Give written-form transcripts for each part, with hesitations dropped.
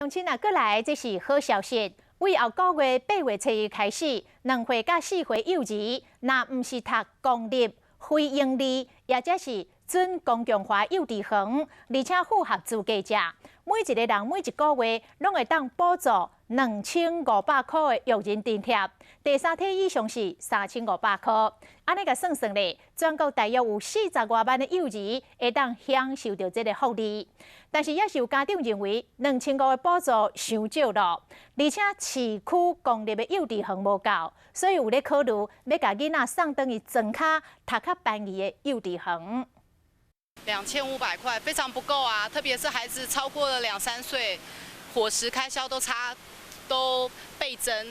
乡亲啊，过来这是好消息。为后个月8月初一开始，2岁到4岁幼儿，若唔是读公立、非营利，也或是准公共化幼稚园，而且符合资格者，每一个人每一个月拢会当补助2500块的育人津贴，第三梯以上是3500块。安尼个算算咧，全国大约有40多万的幼儿会当享受到这个福利。但是也是有家长认为2500的补助伤少咯，而且市区公立的幼稚园无够，所以有咧考虑要甲囡仔送转去庄卡读较便宜的幼稚园。2500块非常不够啊，特别是孩子超过了2、3岁，伙食开销都倍增。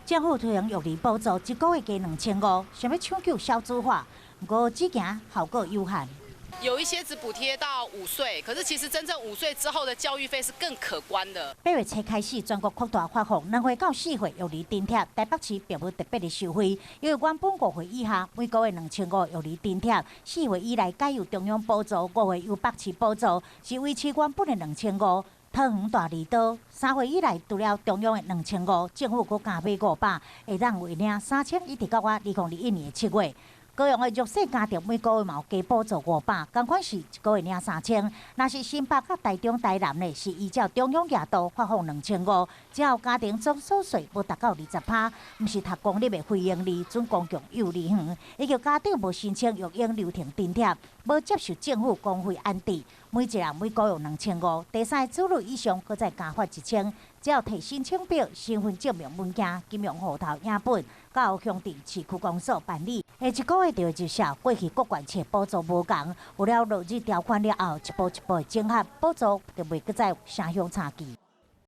政府推行育儿补助，一个月加2500，想要抢救小资化，不过只惊效果有限。有一些只补贴到5岁，可是其实真正5岁之后的教育费是更可观的。8月初开始，全国扩大发放2岁到4岁育儿津贴，台北市并无特别的收费，因为原本5岁以下每个月2500育儿津贴，4岁以内改由中央补助，5岁由北市补助，是维持原本的2500。桃园大二刀3岁以内除了中央的2500，政府阁加码500，会当为领3000，一直到我2021年7月。高雄的弱势家庭每个月嘛有加补助500，同款是一个月领3000。若是新北甲台中、台南的，是依照中央额度发放2500。只要家庭总所税无达到20%，毋是读公立的非营利、准公共幼儿园，以及家长无申请育婴留停津贴，无接受政府公费安置，每一人每个月2500。第三个子女以上，搁再加发1000。只要摕申请表、身份证明文件、金融户头影本，到乡镇市区公所办理，下一个月就会入社。过去各县市补助无同，有了落日条款了后，一步一步的整合补助，就袂搁再有城乡差距。